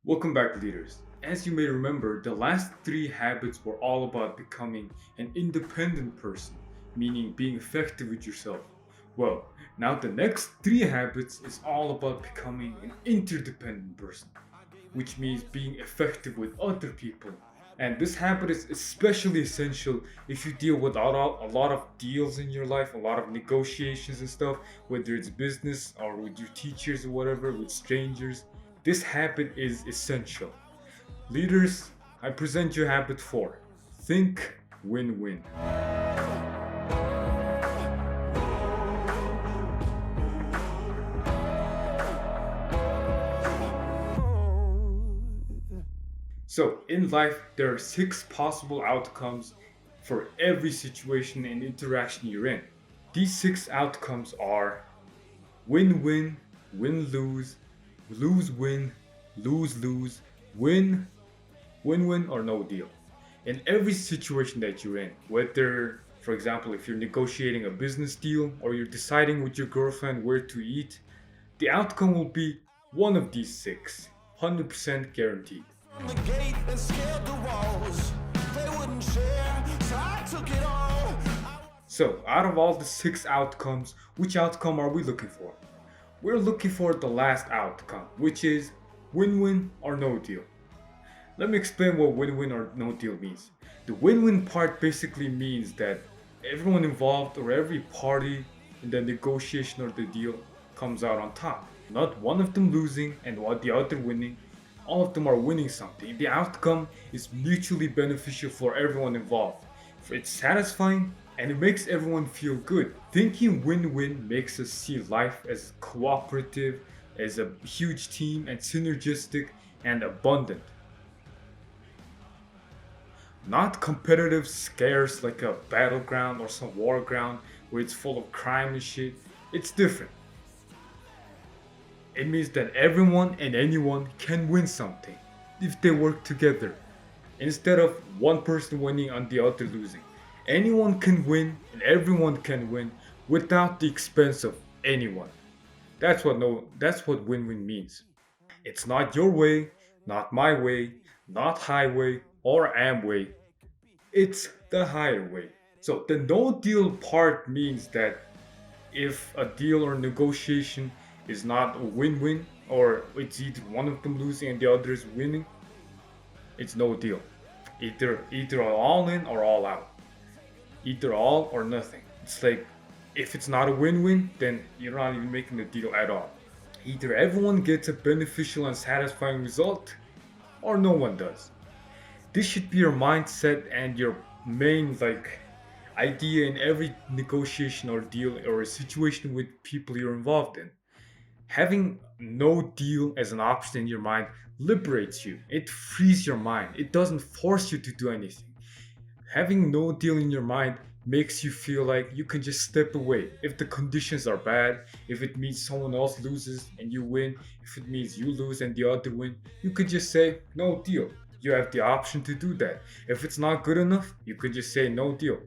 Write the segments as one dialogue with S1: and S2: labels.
S1: Welcome back, leaders. As you may remember, the last three habits were all about becoming an independent person, meaning being effective with yourself. Well, now the next three habits is all about becoming an interdependent person, which means being effective with other people. And this habit is especially essential if you deal with a lot of deals in your life, a lot of negotiations and stuff, whether it's business or with your teachers or whatever, with strangers. This habit is essential. Leaders, I present you habit 4. Think win win. So, in life, there are 6 possible outcomes for every situation and interaction you're in. These 6 outcomes are win win, win lose, lose win, lose lose, win, win win, or no deal. In every situation that you're in, whether, for example, if you're negotiating a business deal or you're deciding with your girlfriend where to eat, the outcome will be one of these 6, 100% guaranteed.
S2: The gate and scaled the walls. They wouldn't share, so I took it all.
S1: So, out of all the 6 outcomes, which outcome are we looking for? We're looking for the last outcome, which is win win or no deal. Let me explain what win win or no deal means. The win win part basically means that everyone involved or every party in the negotiation or the deal comes out on top. Not one of them losing and what the other winning. All of them are winning something. The outcome is mutually beneficial for everyone involved. It's satisfying and it makes everyone feel good. Thinking win-win makes us see life as cooperative, as a huge team, and synergistic and abundant. Not competitive, scarce like a battleground or some war ground where it's full of crime and shit. It's different. It means that everyone and anyone can win something if they work together, instead of one person winning and the other losing. Anyone can win and everyone can win without the expense of anyone. That's what win-win means. It's not your way, not my way, not highway or Amway. It's the higher way. So the no deal part means that if a deal or negotiation is not a win-win or it's either one of them losing and the other is winning, it's no deal. Either all in or all out. Either all or nothing. It's like if it's not a win-win, then you're not even making the deal at all. Either everyone gets a beneficial and satisfying result or no one does. This should be your mindset and your main idea in every negotiation or deal or a situation with people you're involved in. Having no deal as an option in your mind liberates you. It frees your mind. It doesn't force you to do anything. Having no deal in your mind makes you feel like you can just step away. If the conditions are bad, if it means someone else loses and you win, if it means you lose and the other win, you could just say no deal. You have the option to do that. If it's not good enough, you could just say no deal.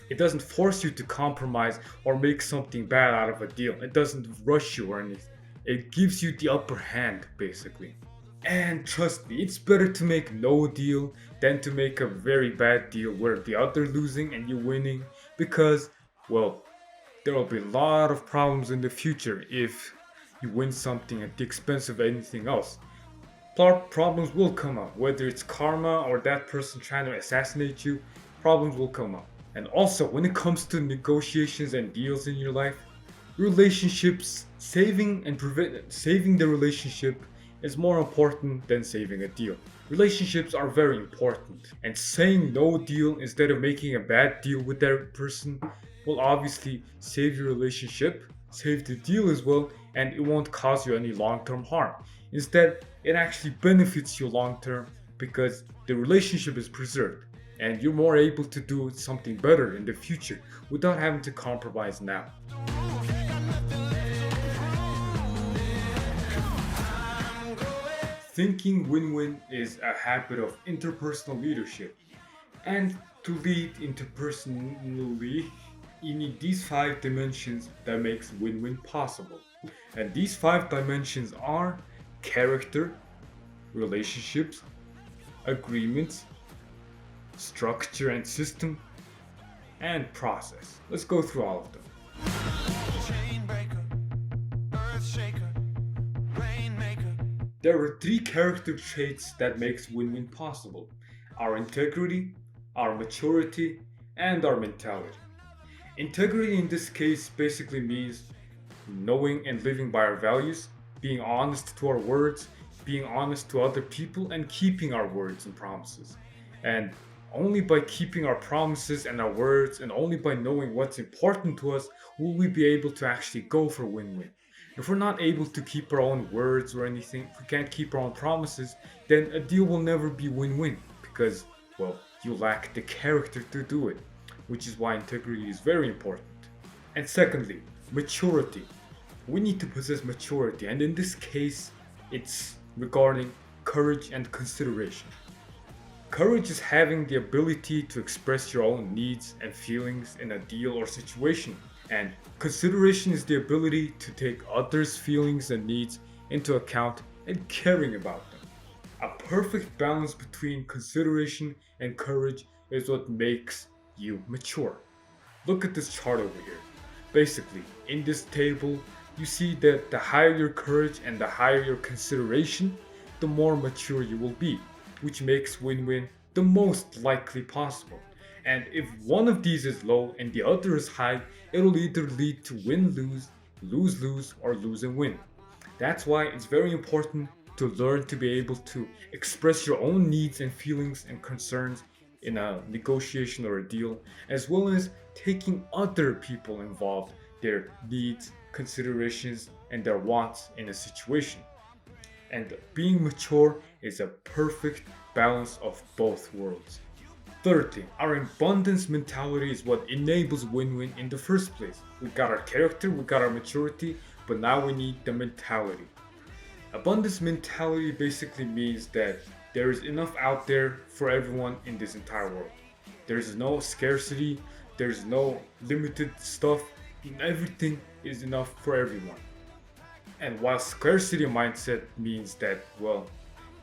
S1: It doesn't force you to compromise or make something bad out of a deal. It doesn't rush you or anything. It gives you the upper hand, basically. And trust me, it's better to make no deal than to make a very bad deal where the other losing and you winning because, well, there will be a lot of problems in the future if you win something at the expense of anything else. Problems will come up, whether it's karma or that person trying to assassinate you, problems will come up. And also, when it comes to negotiations and deals in your life, relationships, saving the relationship is more important than saving a deal. Relationships are very important, and saying no deal instead of making a bad deal with that person will obviously save your relationship, save the deal as well, and it won't cause you any long-term harm. Instead, it actually benefits you long-term because the relationship is preserved and you're more able to do something better in the future without having to compromise now. Thinking win-win is a habit of interpersonal leadership. And to lead interpersonally, you need these 5 dimensions that makes win-win possible. And these 5 dimensions are character, relationships, agreements, structure and system, and process. Let's go through all of them.
S2: Chain breaker, earth shaker, rainmaker.
S1: There are three character traits that makes win-win possible: our integrity, our maturity, and our mentality. Integrity in this case basically means knowing and living by our values, being honest to our words, being honest to other people, and keeping our words and promises. And only by keeping our promises and our words, and only by knowing what's important to us, will we be able to actually go for win win. If we're not able to keep our own words or anything, if we can't keep our own promises, then a deal will never be win win because, well, you lack the character to do it, which is why integrity is very important. And secondly, maturity. We need to possess maturity, and in this case, it's regarding courage and consideration. Courage is having the ability to express your own needs and feelings in a deal or situation, and consideration is the ability to take others' feelings and needs into account and caring about them. A perfect balance between consideration and courage is what makes you mature. Look at this chart over here. Basically, in this table, you see that the higher your courage and the higher your consideration, the more mature you will be, which makes win-win the most likely possible. And if one of these is low and the other is high, it'll either lead to win-lose, lose-lose, or lose and win. That's why it's very important to learn to be able to express your own needs and feelings and concerns in a negotiation or a deal, as well as taking other people involved, their needs, considerations, and their wants in a situation. And being mature is a perfect balance of both worlds. Thirdly, our abundance mentality is what enables win-win in the first place. We got our character, we got our maturity, but now we need the mentality. Abundance mentality basically means that there is enough out there for everyone in this entire world. There's no scarcity, there's no limited stuff, everything is enough for everyone. And while scarcity mindset means that, well,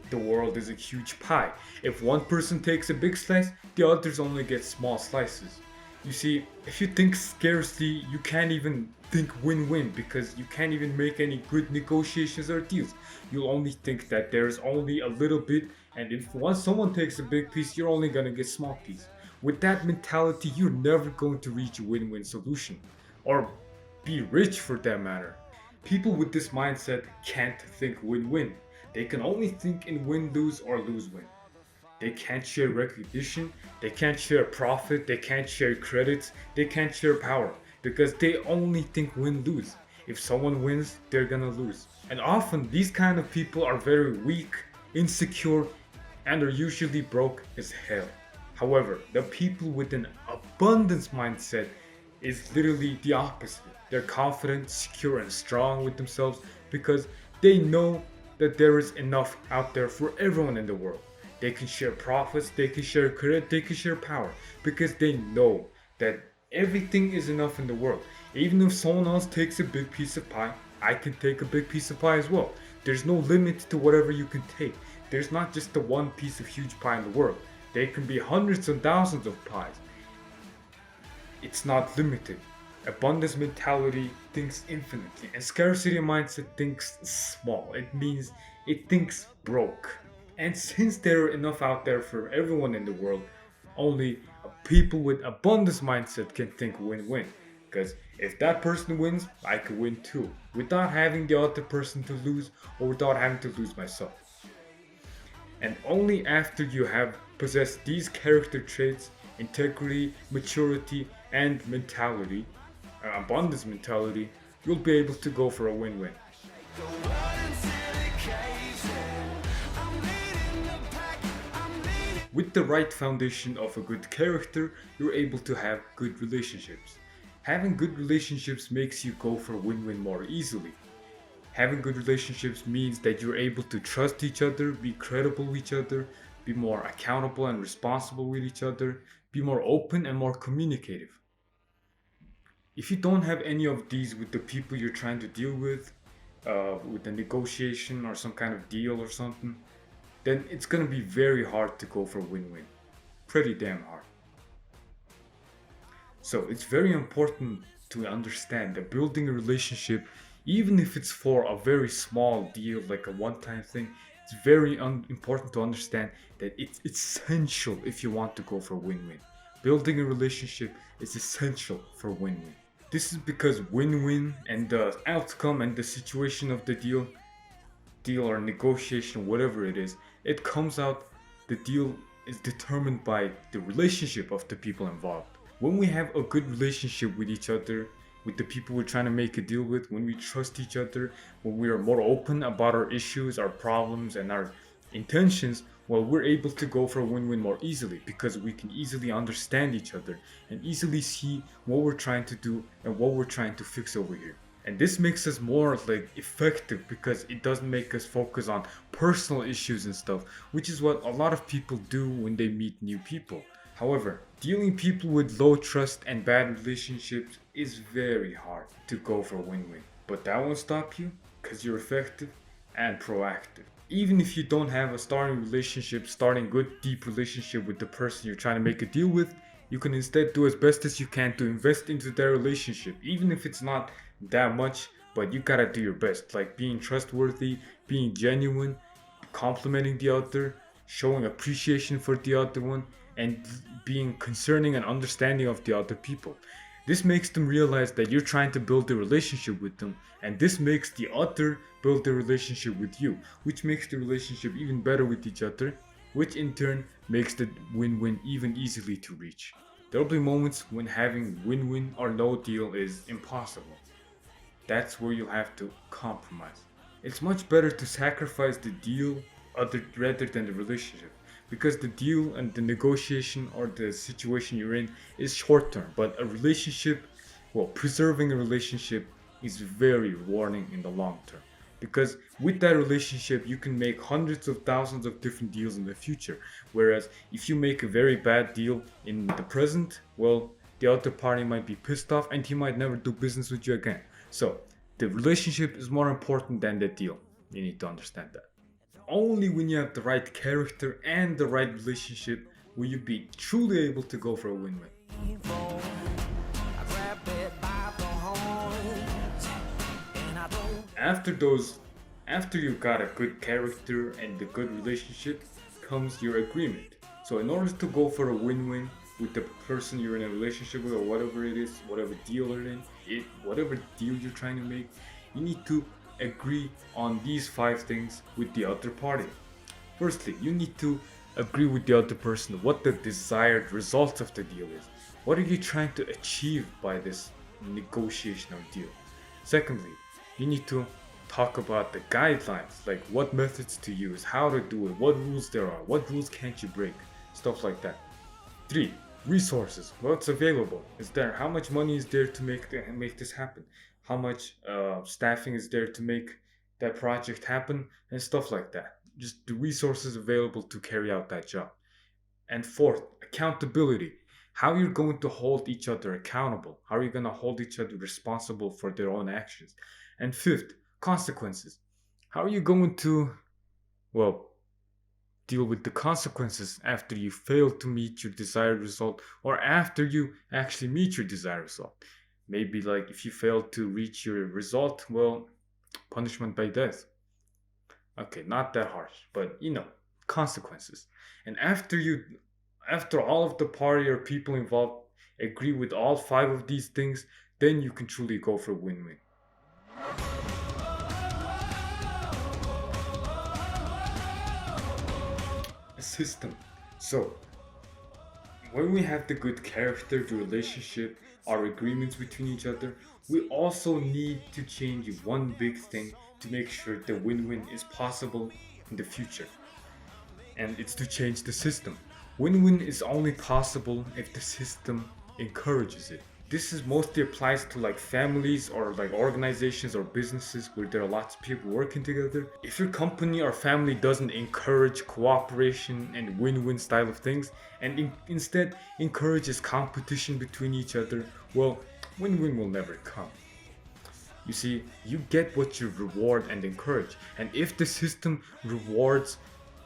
S1: the world is a huge pie. If one person takes a big slice, the others only get small slices. You see, if you think scarcely, you can't even think win-win because you can't even make any good negotiations or deals. You'll only think that there's only a little bit, and if once someone takes a big piece, you're only gonna get small piece. With that mentality, you're never going to reach a win-win solution, or be rich for that matter. People with this mindset can't think win-win. They can only think in win-lose or lose-win. They can't share recognition, they can't share profit, they can't share credits, they can't share power because they only think win-lose. If someone wins, they're gonna lose. And often these kind of people are very weak, insecure, and are usually broke as hell. However, the people with an abundance mindset is literally the opposite. They're confident, secure, and strong with themselves because they know that there is enough out there for everyone in the world. They can share profits, they can share credit, they can share power because they know that everything is enough in the world. Even if someone else takes a big piece of pie, I can take a big piece of pie as well. There's no limit to whatever you can take. There's not just the one piece of huge pie in the world. There can be hundreds and thousands of pies. It's not limited. Abundance mentality thinks infinitely, and scarcity mindset thinks small. It means it thinks broke. And since there are enough out there for everyone in the world, only people with abundance mindset can think win-win. Because if that person wins, I could win too, without having the other person to lose or without having to lose myself. And only after you have possessed these character traits, integrity, maturity, and mentality, abundance mentality, you'll be able to go for a win-win. With the right foundation of a good character, you're able to have good relationships. Having good relationships makes you go for win-win more easily. Having good relationships means that you're able to trust each other, be credible with each other, be more accountable and responsible with each other, be more open and more communicative. If you don't have any of these with the people you're trying to deal with a negotiation or some kind of deal or something, then it's gonna be very hard to go for win-win. Pretty damn hard. So it's very important to understand that building a relationship, even if it's for a very small deal, like a one-time thing, it's very important to understand that it's essential if you want to go for win-win. Building a relationship is essential for win-win. This is because win-win and the outcome and the situation of the deal or negotiation, whatever it is, it comes out, the deal is determined by the relationship of the people involved. When we have a good relationship with each other, with the people we're trying to make a deal with, when we trust each other, when we are more open about our issues, our problems, and our intentions, well, we're able to go for a win-win more easily because we can easily understand each other and easily see what we're trying to do and what we're trying to fix over here. And this makes us more like effective because it doesn't make us focus on personal issues and stuff, which is what a lot of people do when they meet new people. However, dealing people with low trust and bad relationships is very hard to go for win-win. But that won't stop you because you're effective and proactive. Even if you don't have a starting good deep relationship with the person you're trying to make a deal with, you can instead do as best as you can to invest into their relationship, even if it's not that much, but you gotta do your best, like being trustworthy, being genuine, complimenting the other, showing appreciation for the other one, and being concerning and understanding of the other people. This makes them realize that you're trying to build a relationship with them, and this makes the other build a relationship with you, which makes the relationship even better with each other, which in turn makes the win-win even easily to reach. There will be moments when having win-win or no deal is impossible. That's where you'll have to compromise. It's much better to sacrifice the deal rather than the relationship, because the deal and the negotiation or the situation you're in is short term, but a relationship, well, preserving a relationship is very rewarding in the long term. Because with that relationship, you can make hundreds of thousands of different deals in the future. Whereas if you make a very bad deal in the present, well, the other party might be pissed off and he might never do business with you again. So the relationship is more important than the deal. You need to understand that. Only when you have the right character and the right relationship will you be truly able to go for a win-win. After you've got a good character and a good relationship comes your agreement. So in order to go for a win-win with the person you're in a relationship with or whatever it is, whatever deal you're in, whatever deal you're trying to make, you need to agree on these 5 things with the other party. Firstly, you need to agree with the other person what the desired result of the deal is. What are you trying to achieve by this negotiation or deal? Secondly, you need to talk about the guidelines, like what methods to use, how to do it, what rules there are, what rules can't you break, stuff like that. 3. Resources. What's available? Is there? How much money is there to make this happen? How much staffing is there to make that project happen, and stuff like that. Just the resources available to carry out that job. And 4th, accountability. How you're going to hold each other accountable. How are you going to hold each other responsible for their own actions? And 5th, consequences. How are you going to, well, deal with the consequences after you fail to meet your desired result or after you actually meet your desired result? Maybe like if you fail to reach your result, well, punishment by death. Okay, not that harsh, but consequences. And after all of the party or people involved agree with all 5 of these things, then you can truly go for win-win. A system. So, when we have the good character, the relationship, our agreements between each other, we also need to change one big thing to make sure the win-win is possible in the future. And it's to change the system. Win-win is only possible if the system encourages it. This is mostly applies to like families or like organizations or businesses where there are lots of people working together. If your company or family doesn't encourage cooperation and win-win style of things and instead encourages competition between each other, well, win-win will never come. You see, you get what you reward and encourage. And if the system rewards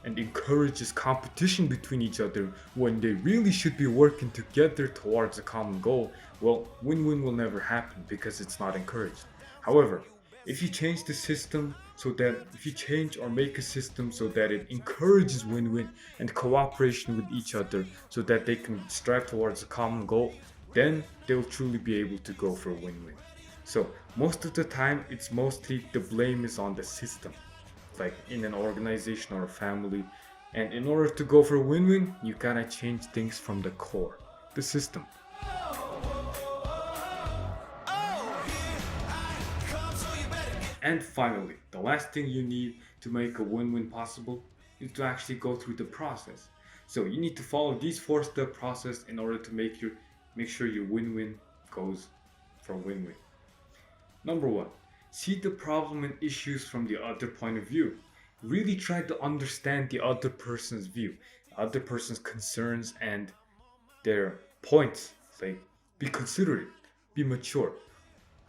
S1: and encourages competition between each other when they really should be working together towards a common goal, well, win-win will never happen because it's not encouraged. However, if you change the system so that if you change or make a system so that it encourages win-win and cooperation with each other so that they can strive towards a common goal, then they'll truly be able to go for a win-win. So most of the time it's mostly the blame is on the system, like in an organization or a family. And in order to go for a win-win, you gotta change things from the core, the system. And finally, the last thing you need to make a win-win possible is to actually go through the process. So you need to follow these 4-step process in order to make sure your win-win goes for win-win. Number 1, see the problem and issues from the other point of view. Really try to understand the other person's view, the other person's concerns and their points. Like, be considerate, be mature.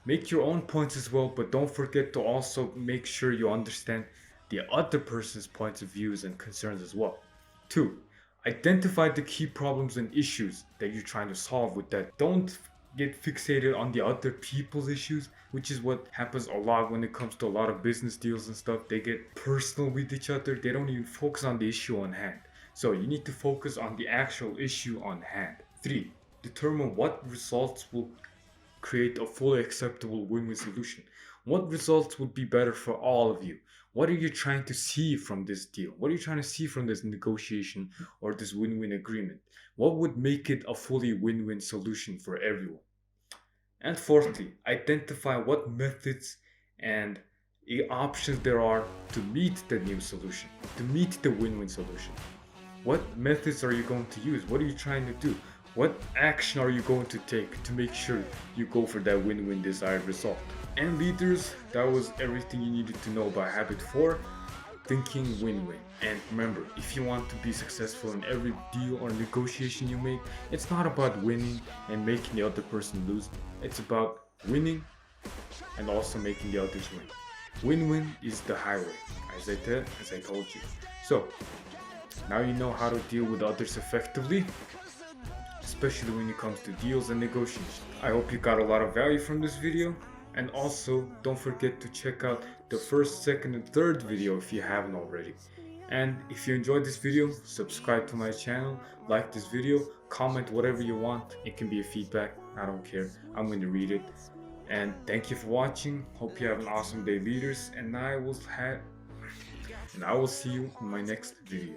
S1: Make your own points as well, but don't forget to also make sure you understand the other person's points of views and concerns as well. 2, identify the key problems and issues that you're trying to solve with that. Don't get fixated on the other people's issues, which is what happens a lot when it comes to a lot of business deals and stuff. They get personal with each other. They don't even focus on the issue on hand. So you need to focus on the actual issue on hand. 3, determine what results will create a fully acceptable win-win solution. What results would be better for all of you? What are you trying to see from this deal? What are you trying to see from this negotiation or this win-win agreement? What would make it a fully win-win solution for everyone? And fourthly, identify what methods and options there are to meet the new solution, to meet the win-win solution. What methods are you going to use? What are you trying to do? What action are you going to take to make sure you go for that win-win desired result? And leaders, that was everything you needed to know about habit 4, thinking win-win. And remember, if you want to be successful in every deal or negotiation you make, it's not about winning and making the other person lose. It's about winning and also making the others win. Win-win is the highway, as I told you. So, now you know how to deal with others effectively, especially when it comes to deals and negotiations. I hope you got a lot of value from this video, and also don't forget to check out the first, second, and third video if you haven't already. And if you enjoyed this video, subscribe to my channel, like this video, comment whatever you want. It can be a feedback, I don't care, I'm going to read it. And thank you for watching. Hope you have an awesome day, leaders, and I will see you in my next video.